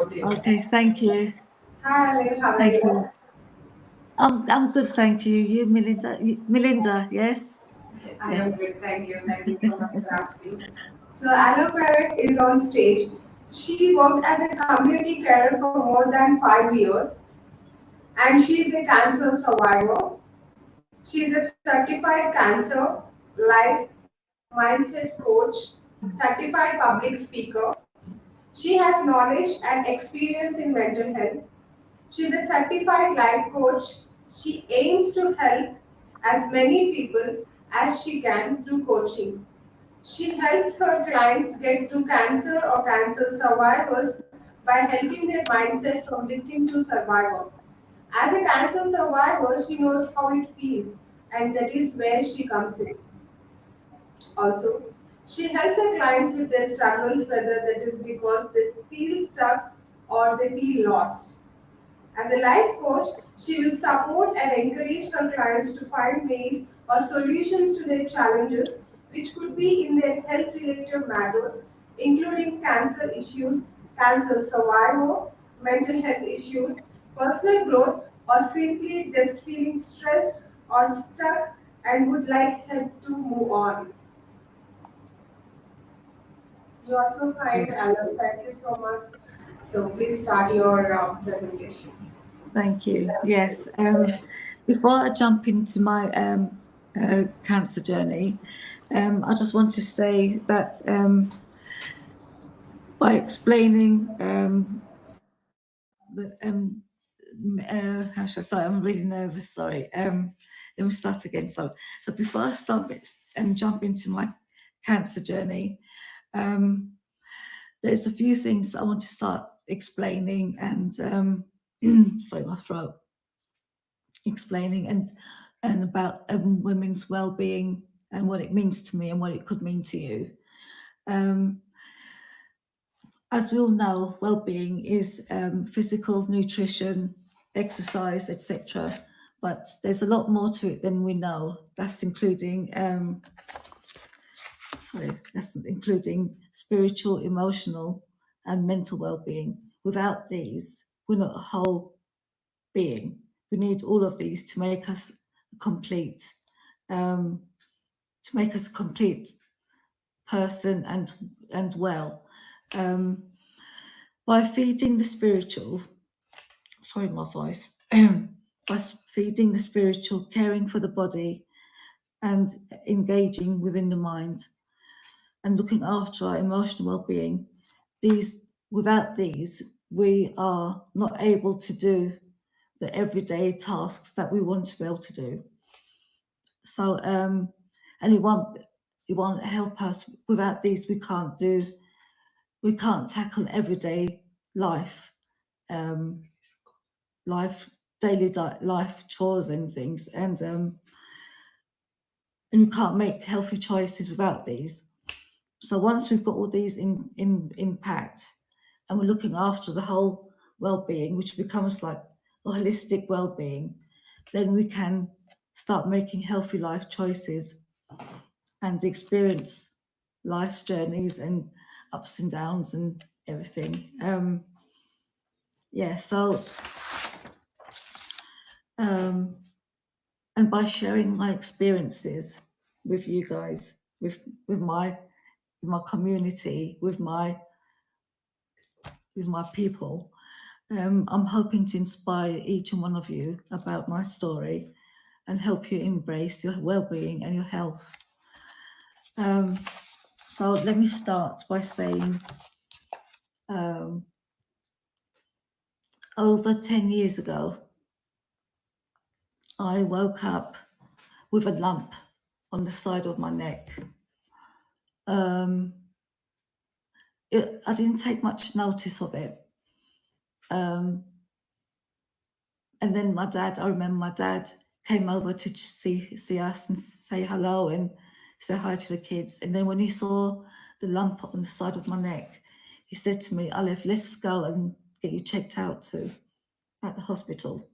over to you. Okay, thank you. Hi, Alin, how are Thank you? you. I'm good, thank you. You, Melinda? Melinda, yes? I am Yes. good, thank you. Thank you so much for asking. So, Aloe Parrot is on stage. She worked as a community carer for more than 5 years, and she is a cancer survivor. She is a certified cancer life mindset coach, certified public speaker. She has knowledge and experience in mental health. She is a certified life coach. She aims to help as many people as she can through coaching. She helps her clients get through cancer or cancer survivors by helping their mindset from victim to survivor. As a cancer survivor, she knows how it feels, and that is where she comes in. Also, she helps her clients with their struggles, whether that is because they feel stuck or they feel lost. As a life coach, she will support and encourage her clients to find ways or solutions to their challenges, which could be in their health related matters, including cancer issues, cancer survival, mental health issues, personal growth, or simply just feeling stressed or stuck and would like help to move on. You are so kind, Alan. Thank you so much. So please start your presentation. Thank you. Yes. Before I jump into my cancer journey, I just want to say that by explaining the, how should I say? I'm really nervous. Sorry. Let me start again. So before I start jump into my cancer journey, there's a few things I want to start explaining and sorry, my throat. Explaining and about women's well-being and what it means to me and what it could mean to you. As we all know, well-being is physical, nutrition, exercise, etc. But there's a lot more to it than we know. That's including spiritual, emotional, and mental well-being. Without these, we're not a whole being. We need all of these to make us complete, person and well. By feeding the spiritual, sorry, my voice. By feeding the spiritual, caring for the body, and engaging within the mind, and looking after our emotional well-being. Without these, we are not able to do the everyday tasks that we want to be able to do. So, and it won't help us. Without these, we can't tackle everyday life, daily life chores and things, and you can't make healthy choices without these. So once we've got all these in impact, and we're looking after the whole well-being, which becomes like a holistic well-being, then we can start making healthy life choices and experience life's journeys and ups and downs and everything. And by sharing my experiences with you guys, with my community, with my people, I'm hoping to inspire each and one of you about my story and help you embrace your well-being and your health. So let me start by saying over 10 years ago, I woke up with a lump on the side of my neck. I didn't take much notice of it. And then I remember my dad came over to see us and say hello and say hi to the kids. And then when he saw the lump on the side of my neck, he said to me, Olive, let's go and get you checked out too at the hospital.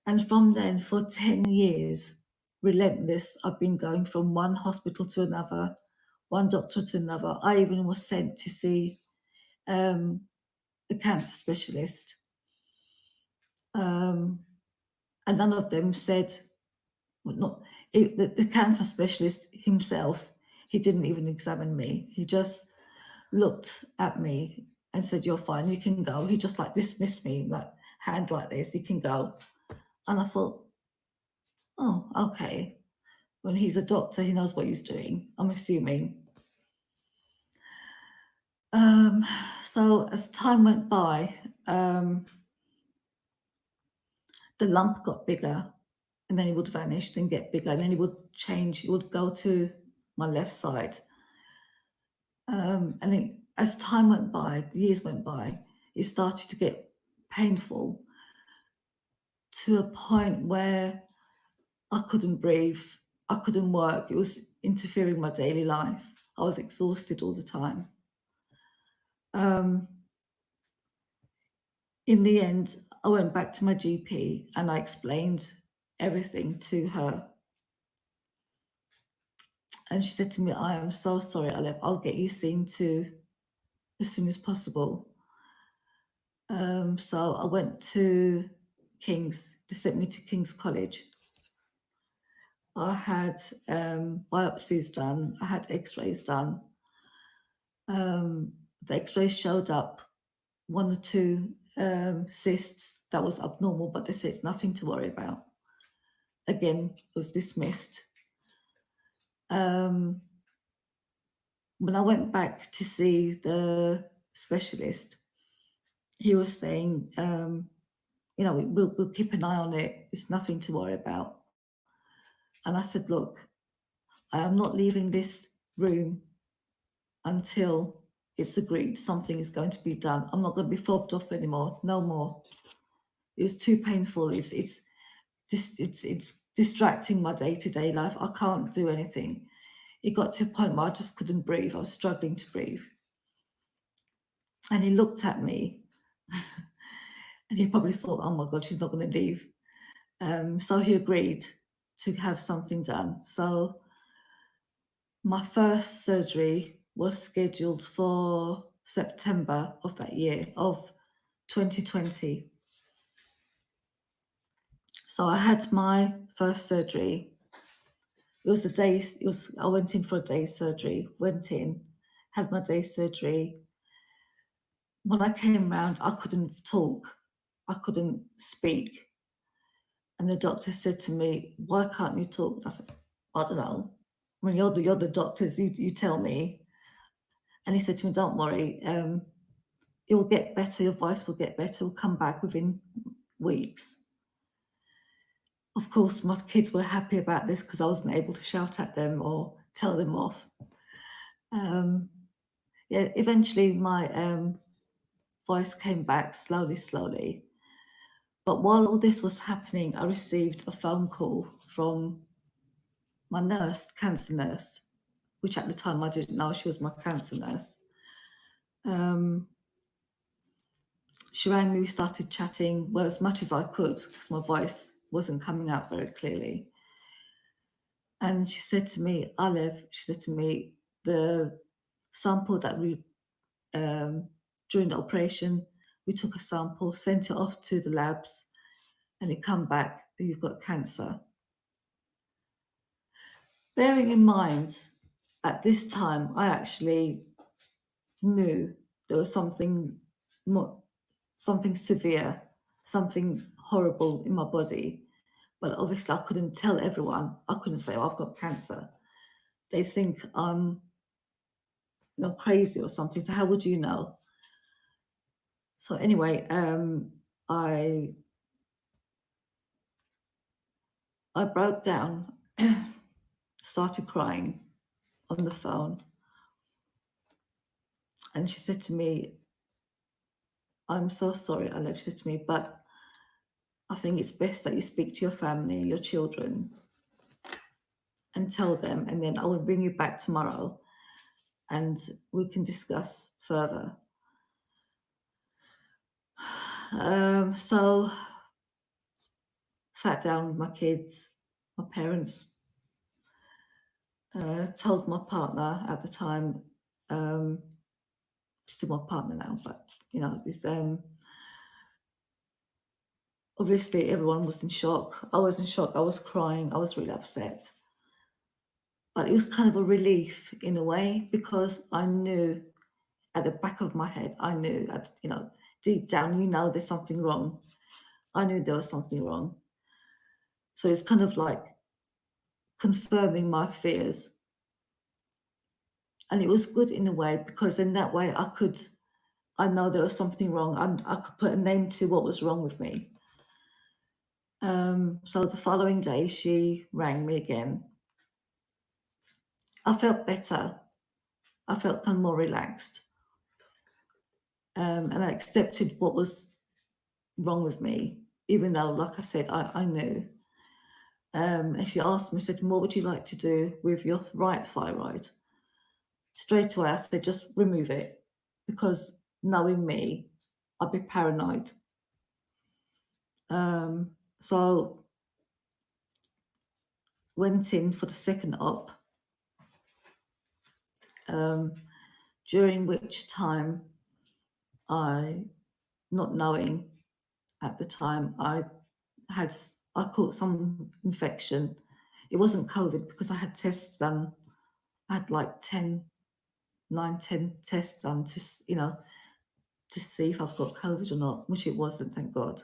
And from then, for 10 years, relentless, I've been going from one hospital to another, one doctor to another. I even was sent to see a a cancer specialist. And none of them said, well, not the cancer specialist himself, he didn't even examine me. He just looked at me and said, "You're fine, you can go." He just like dismissed me, like hand like this, "You can go." And I thought, oh, okay. When he's a doctor, he knows what he's doing, I'm assuming. So as time went by, the lump got bigger, and then it would vanish, then get bigger, and then it would change. It would go to my left side. And as time went by, the years went by, it started to get painful to a point where I couldn't breathe, I couldn't work. It was interfering with my daily life. I was exhausted all the time. In the end, I went back to my GP and I explained everything to her. And she said to me, "I am so sorry, Alep. I'll get you seen to as soon as possible." So I went to King's. They sent me to King's College. I had biopsies done. I had x-rays done. The x-rays showed up 1 or 2 cysts that was abnormal, but they said it's nothing to worry about. Again, was dismissed. When I went back to see the specialist, he was saying, we'll keep an eye on it. It's nothing to worry about. And I said, "Look, I am not leaving this room until it's agreed something is going to be done. I'm not going to be fobbed off anymore. No more. It was too painful. It's distracting my day-to-day life. I can't do anything." It got to a point where I just couldn't breathe. I was struggling to breathe. And he looked at me and he probably thought, "Oh my God, she's not going to leave." So he agreed to have something done. So my first surgery was scheduled for September of that year, of 2020. So I had my first surgery. I went in for a day surgery, had my day surgery. When I came round, I couldn't talk. I couldn't speak. And the doctor said to me, "Why can't you talk?" And I said, "I don't know. When you're the doctors, you tell me." And he said to me, "Don't worry, it will get better. Your voice will get better. It will come back within weeks." Of course, my kids were happy about this because I wasn't able to shout at them or tell them off. Eventually my voice came back slowly. But while all this was happening, I received a phone call from my nurse, cancer nurse, which at the time I didn't know she was my cancer nurse. She rang me, we started chatting, well, as much as I could, because my voice wasn't coming out very clearly. And she said to me, "The sample that we, during the operation, we took a sample, sent it off to the labs, and it come back that you've got cancer." Bearing in mind, at this time, I actually knew there was something severe, something horrible in my body. But obviously I couldn't tell everyone. I couldn't say, "Oh, I've got cancer." They think I'm crazy or something. So how would you know? So anyway, I broke down, started crying on the phone. And she said to me, "I'm so sorry, Alev," she said to me, "but I think it's best that you speak to your family, your children, and tell them, and then I will bring you back tomorrow and we can discuss further." So sat down with my kids, my parents, told my partner at the time, still my partner now, but this obviously everyone was in shock. I was in shock. I was crying. I was really upset. But it was kind of a relief in a way, because I knew at the back of my head, I knew, deep down, there's something wrong. I knew there was something wrong. So it's kind of like confirming my fears. And it was good in a way, because in that way I know there was something wrong, and I could put a name to what was wrong with me. So the following day, she rang me again. I felt better. I felt kind of more relaxed. And I accepted what was wrong with me, even though, like I said, I knew. And she asked me, said, what would you like to do with your right thyroid? Straight away, I said, just remove it, because knowing me, I'd be paranoid. So went in for the second op, during which time not knowing at the time, I caught some infection. It wasn't COVID, because I had tests done. I had like 10 tests done to see if I've got COVID or not, which it wasn't, thank God.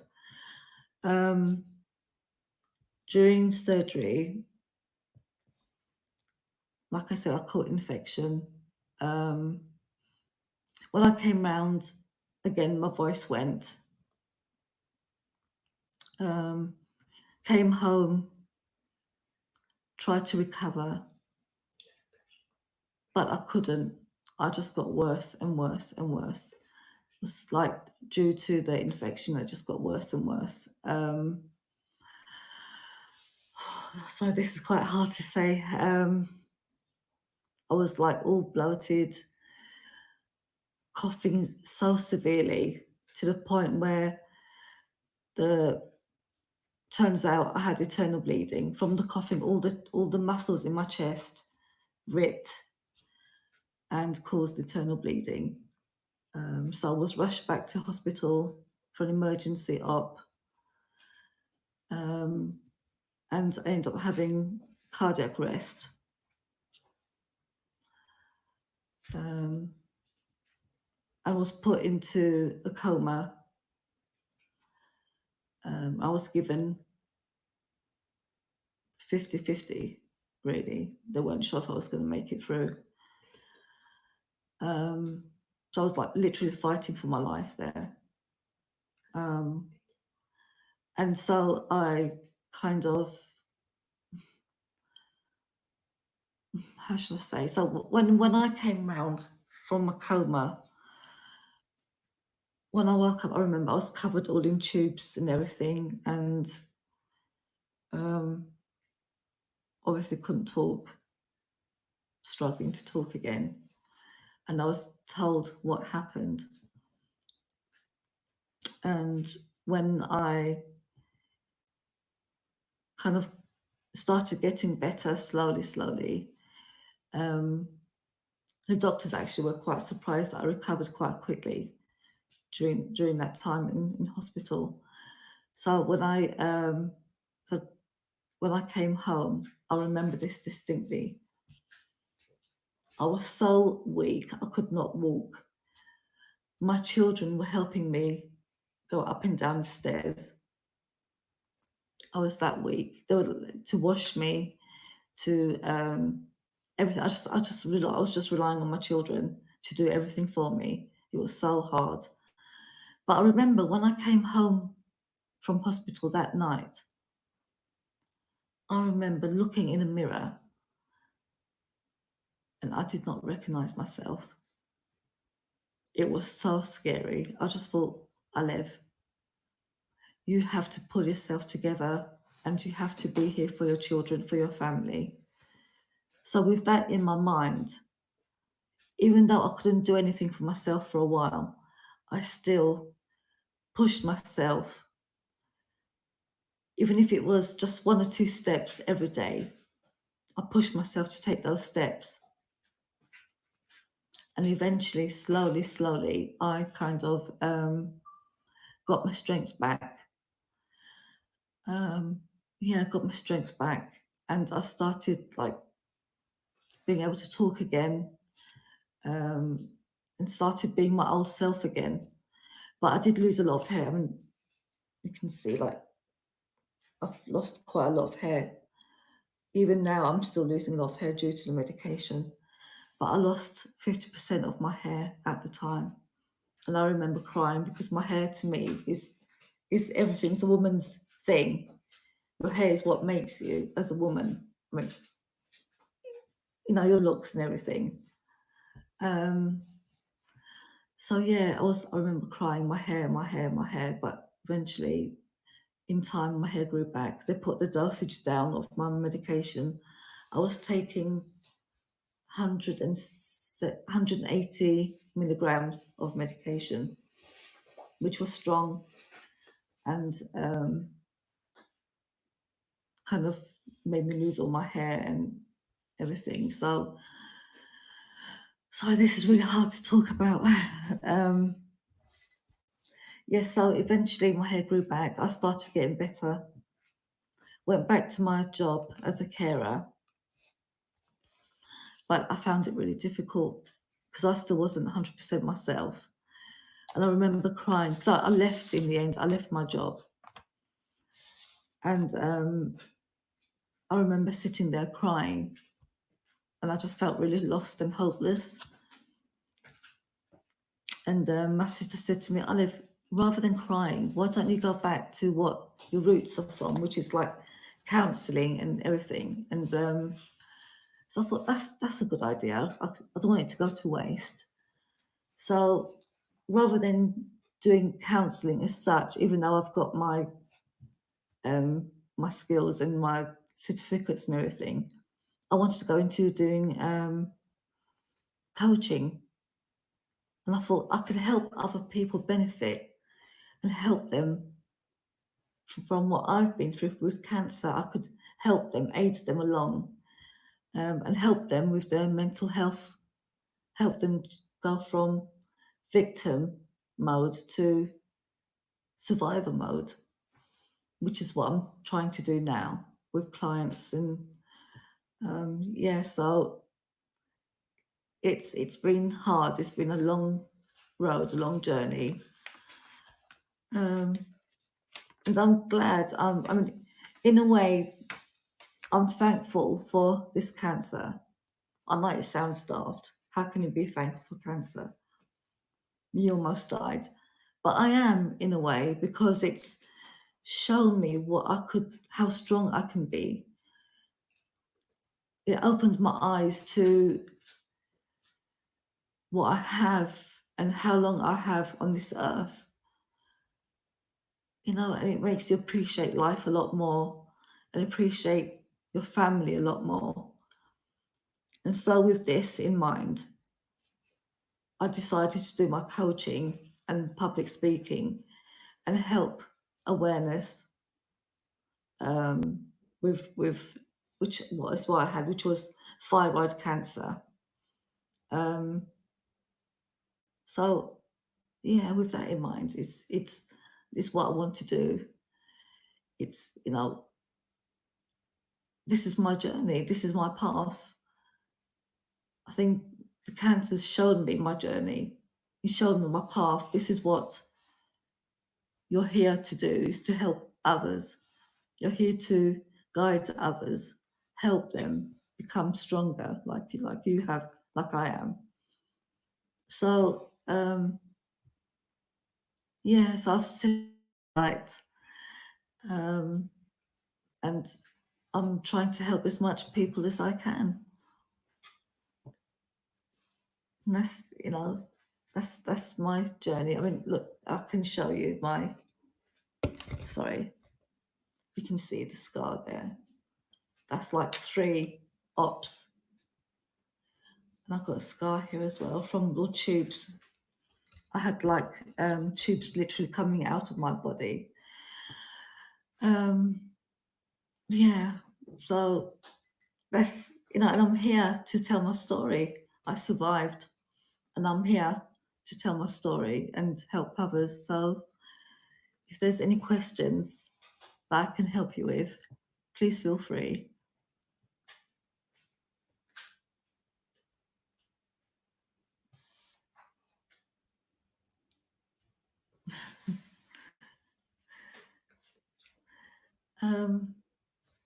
During surgery, like I said, I caught infection. When I came round, again, my voice went. Came home, tried to recover, but I couldn't. I just got worse and worse and worse. It's like due to the infection, it just got worse and worse. So this is quite hard to say. I was like all bloated, coughing so severely to the point where turns out I had internal bleeding from the coughing. All the muscles in my chest ripped and caused internal bleeding. So I was rushed back to hospital for an emergency op, and I ended up having cardiac arrest. I was put into a coma. I was given 50-50, really. They weren't sure if I was going to make it through. So I was like literally fighting for my life there. And so I kind of, how should I say? So when I came round from a coma, when I woke up, I remember I was covered all in tubes and everything, and obviously couldn't talk, struggling to talk again. And I was told what happened. And when I kind of started getting better slowly, the doctors actually were quite surprised that I recovered quite quickly during that time in hospital. So when I came home, I remember this distinctly. I was so weak, I could not walk. My children were helping me go up and down the stairs. I was that weak. They were to wash me, to everything. I was just relying on my children to do everything for me. It was so hard. But I remember when I came home from hospital that night, I remember looking in a mirror and I did not recognize myself. It was so scary. I just thought, Alev, you have to pull yourself together and you have to be here for your children, for your family. So with that in my mind, even though I couldn't do anything for myself for a while, I still pushed myself, even if it was just 1 or 2 steps every day. I pushed myself to take those steps. And eventually, slowly, I kind of got my strength back. Got my strength back, and I started like being able to talk again, and started being my old self again. But I did lose a lot of hair. I mean, you can see like I've lost quite a lot of hair. Even now, I'm still losing a lot of hair due to the medication. But I lost 50% of my hair at the time. And I remember crying because my hair to me is everything. It's a woman's thing. Your hair is what makes you as a woman. I mean, your looks and everything. So yeah, I remember crying, my hair, but eventually in time my hair grew back. They put the dosage down of my medication. I was taking 180 milligrams of medication, which was strong and kind of made me lose all my hair and everything. So this is really hard to talk about. Yes, so eventually my hair grew back. I started getting better. Went back to my job as a carer, but I found it really difficult because I still wasn't 100% myself. And I remember crying because I left in the end. I left my job, and I remember sitting there crying, and I just felt really lost and hopeless. And my sister said to me, Olive, rather than crying, why don't you go back to what your roots are from, which is like counselling and everything. And so I thought that's a good idea. I don't want it to go to waste. So rather than doing counselling as such, even though I've got my my skills and my certificates and everything, I wanted to go into doing coaching. And I thought I could help other people benefit and help them from what I've been through with cancer. I could help them, aid them along, and help them with their mental health, help them go from victim mode to survivor mode, which is what I'm trying to do now with clients. And so it's been hard. It's been a long road, a long journey. And I'm glad. I mean, in a way, I'm thankful for this cancer. I know it sounds daft. How can you be thankful for cancer? You almost died. But I am, in a way, because it's shown me how strong I can be. It opened my eyes to what I have and how long I have on this earth. And it makes you appreciate life a lot more and appreciate your family a lot more. And so with this in mind, I decided to do my coaching and public speaking and help awareness with which was what I had, which was thyroid cancer. So yeah, with that in mind, it's what I want to do. It's this is my journey. This is my path. I think the cancer's shown me my journey. It's shown me my path. This is what you're here to do, is to help others. You're here to guide others, help them become stronger, like you have, like I am. So so I've said that, and I'm trying to help as much people as I can. And that's my journey. I mean, look, I can show you sorry, you can see the scar there. That's like 3 ops. And I've got a scar here as well from the tubes. I had like tubes literally coming out of my body. So that's, and I'm here to tell my story. I survived and I'm here to tell my story and help others. So if there's any questions that I can help you with, please feel free. I'm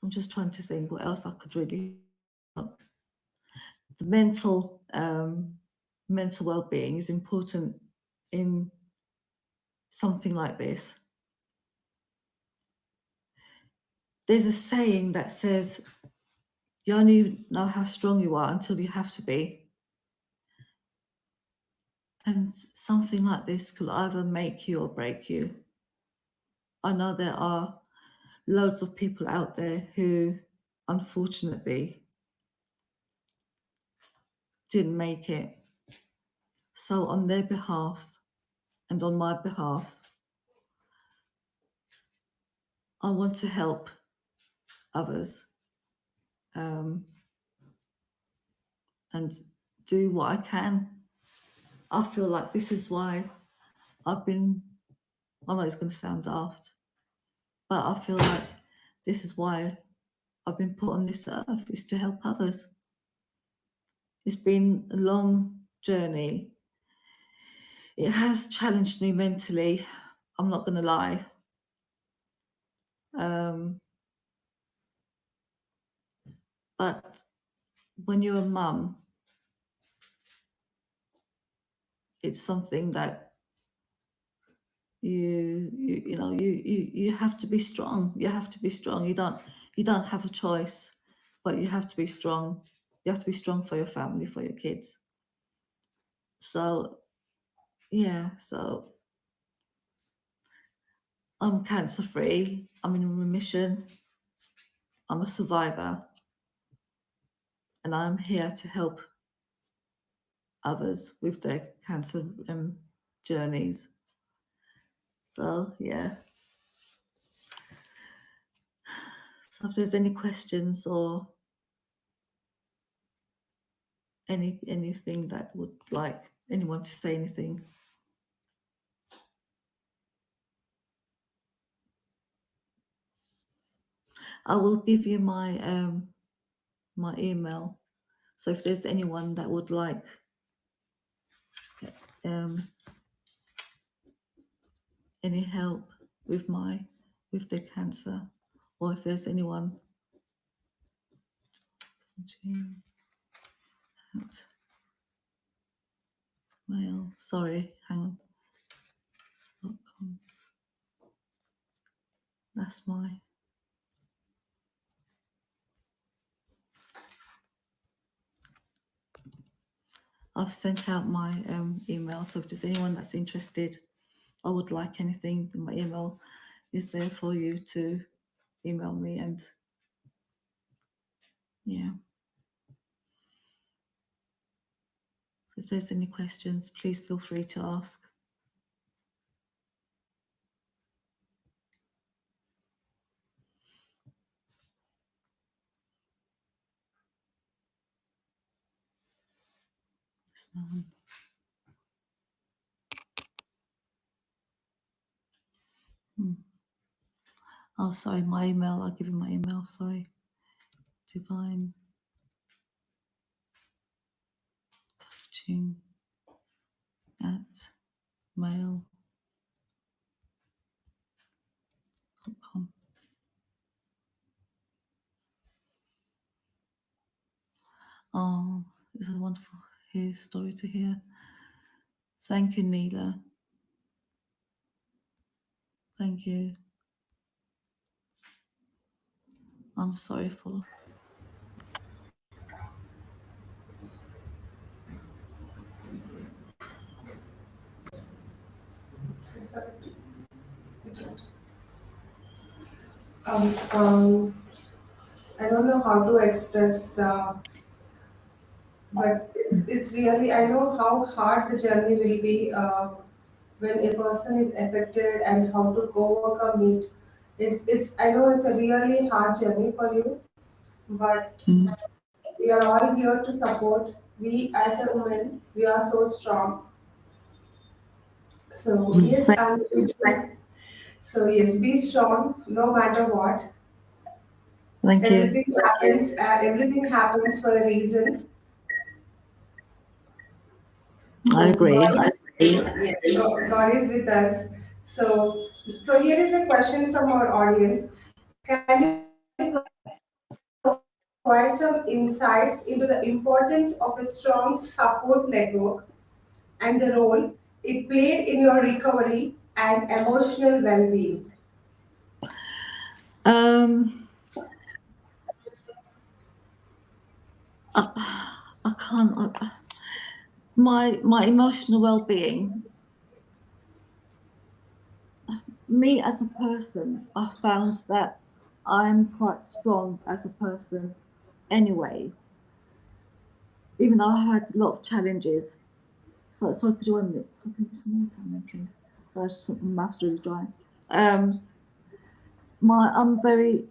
just trying to think what else I could really. The mental well-being is important in something like this. There's a saying that says, you only know how strong you are until you have to be. And something like this could either make you or break you. I know there are loads of people out there who, unfortunately, didn't make it. So on their behalf and on my behalf, I want to help others and do what I can. I feel like this is why I know it's going to sound daft, but I feel like this is why I've been put on this earth, is to help others. It's been a long journey. It has challenged me mentally, I'm not going to lie. But when you're a mum, it's something that you have to be strong. You have to be strong. You don't have a choice, but you have to be strong. You have to be strong for your family, for your kids. So I'm cancer free. I'm in remission. I'm a survivor, and I'm here to help others with their cancer journeys. So So if there's any questions or anything that would like anyone to say anything. I will give you my my email. So if there's anyone that would like any help with their cancer, or if there's anyone at mail, sorry, hang on. .com. That's my I've sent out my email, so if there's anyone that's interested or would like anything, then my email is there for you to email me. And if there's any questions, please feel free to ask. No one. Oh, sorry, my email. I'll give you my email. Sorry. Divine coaching at mail.com. Oh, it's a wonderful story to hear. Thank you, Neela. Thank you. I'm sorry for. I don't know how to express, but it's really, I know how hard the journey will be when a person is affected and how to overcome it. I know it's a really hard journey for you, but we are all here to support. we as a woman, we are so strong. So yes, Thank so yes, be strong no matter what. thank you. Everything happens for a reason. I So agree. God, yes, God is with us. So, so here is a question from our audience. Can you provide some insights into the importance of a strong support network and the role it played in your recovery and emotional well-being? Um, I can't. My emotional well-being, me as a person, I found that I'm quite strong as a person anyway, even though I had a lot of challenges. So could you want me? So can you give me some water, then, please? So I just think my mouth's really dry. Um, I'm very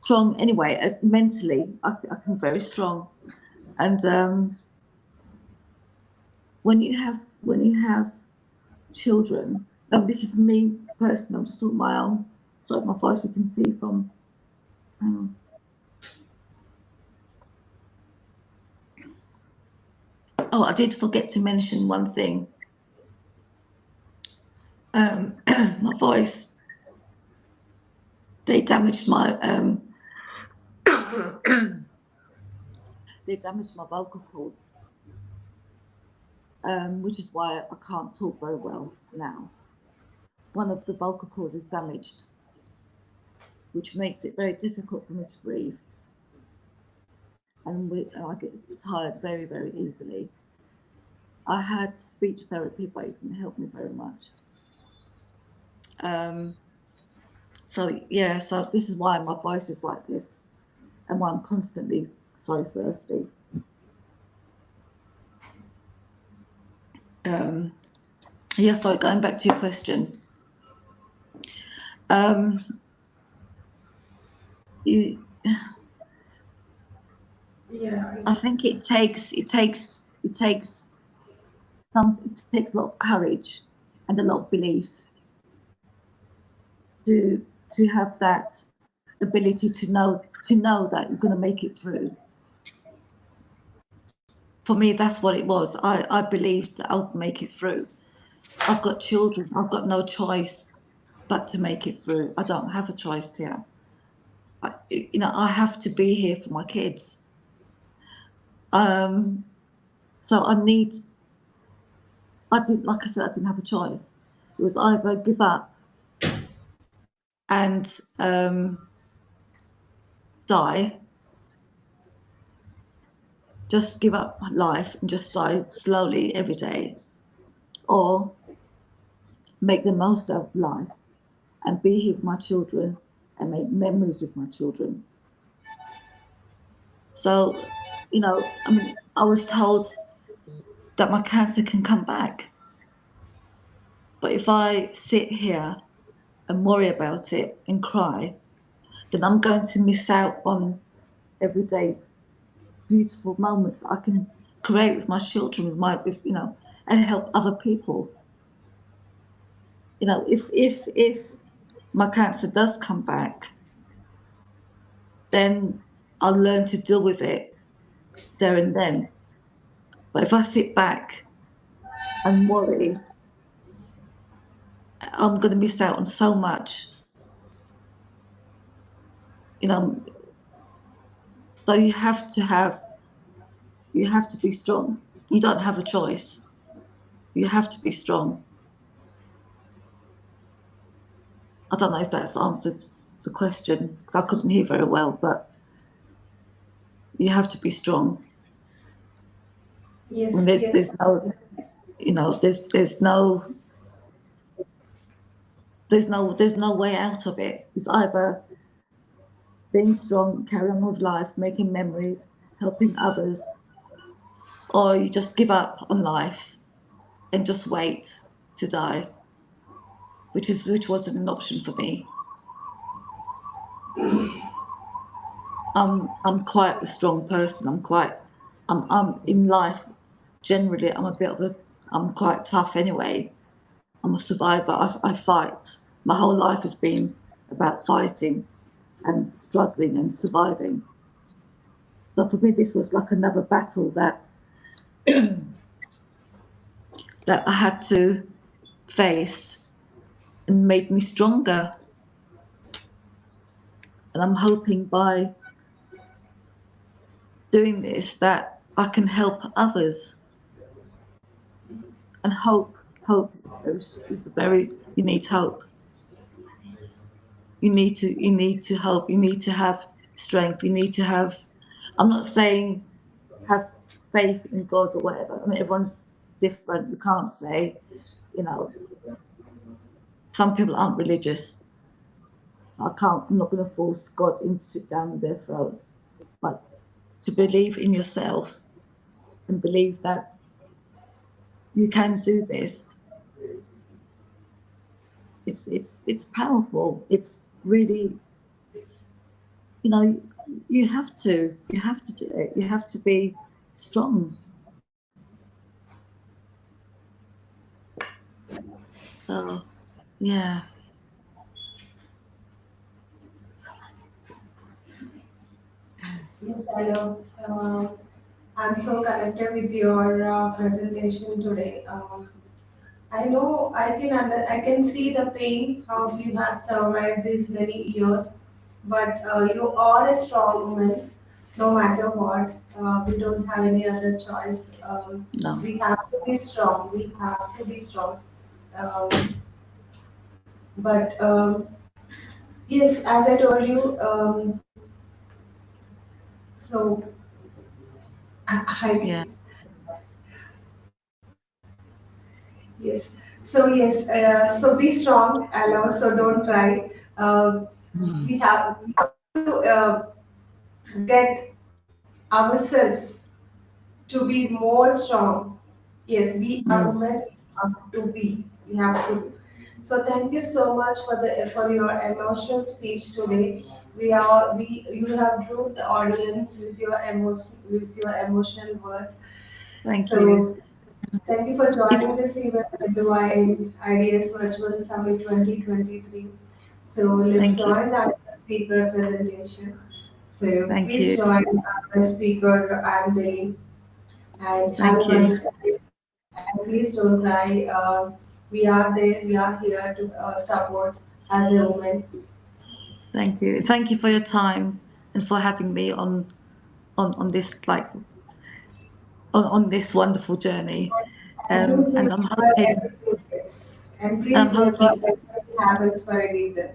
strong anyway. As mentally, I can very strong, and when you have children, and this is me personally, I'm just talking my own. So my voice you can see from. Um, oh, I did forget to mention one thing. My voice. They damaged my they damaged my vocal cords, which is why I can't talk very well now. One of the vocal cords is damaged, which makes it very difficult for me to breathe, and I get tired very, very easily. I had speech therapy, but it didn't help me very much. Um, so yeah, so this is why my voice is like this, and why I'm constantly so thirsty. Um, yeah, so going back to your question, um, you, Yeah, I think it's it takes a lot of courage and a lot of belief to have that ability to know that you're going to make it through. For me, that's what it was. I believed that I'll make it through. I've got children. I've got no choice but to make it through. I don't have a choice here. I have to be here for my kids. Um, so I didn't, like I said, I didn't have a choice. It was either give up and die, just give up life and just die slowly every day, or make the most of life and be here with my children and make memories with my children. So, I mean, I was told that my cancer can come back, but if I sit here and worry about it and cry, then I'm going to miss out on every day's beautiful moments I can create with my children, and help other people. If my cancer does come back, then I'll learn to deal with it there and then. But if I sit back and worry, I'm going to miss out on so much. You know, so you have to be strong. You don't have a choice. You have to be strong. I don't know if that's answered the question because I couldn't hear very well, but you have to be strong. And yes, there's yes, no, there's no way out of it. It's either being strong, carrying on with life, making memories, helping others, or you just give up on life and just wait to die, which wasn't an option for me. I'm quite a strong person. I'm quite I'm in life generally. I'm quite tough anyway. I'm a survivor. I fight. My whole life has been about fighting and struggling and surviving. So for me, this was like another battle that I had to face and made me stronger. And I'm hoping by doing this that I can help others. And hope is very. You need hope. You need to hope. You need to have strength. You need to have. I'm not saying have faith in God or whatever. I mean, everyone's different. You can't say, you know, some people aren't religious. So I can't. I'm not going to force God into it down their throats. But to believe in yourself and believe that you can do this, it's powerful. It's really, you know, you have to do it. You have to be strong. So yeah, Yes, hello. I'm so connected with your presentation today. I know I can see the pain how you have survived these many years, but you are a strong woman, no matter what. We don't have any other choice. no, We have to be strong. We have to be strong. Um, but yes, as I told you, so I yeah, yes. So yes, so be strong and also don't cry. We have to get ourselves to be more strong. Yes, we are mm, women. We have to be. We have to. So thank you so much for your emotional speech today. We you have drew the audience with your emotional words. thank you. So thank you for If joining this event at the Ideas Virtual Summit 2023. So let's thank you, join the speaker presentation. So thank please you, join the speaker and have a thank you, wonderful day. And please don't cry. We are there. We are here to support as a woman. thank you for your time and for having me on this like on this wonderful journey. And don't And remember everything. Yes. And please I'm remember hoping, everything happens for a reason.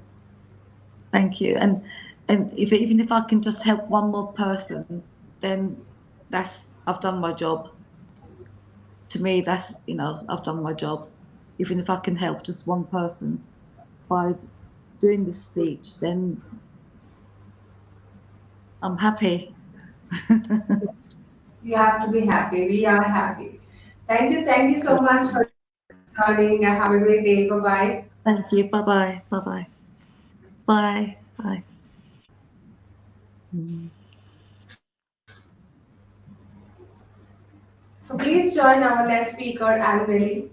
thank you, and if even if I can just help one more person, then that's I've done my job. To me, that's I've done my job. Even if I can help just one person by doing this speech, then I'm happy. You have to be happy. We are happy. Thank you. Thank you so Good. much for joining. Have a great day. Bye bye. Thank you. Bye bye. Bye bye. Bye bye. Mm. So please join our next speaker, Annabelle.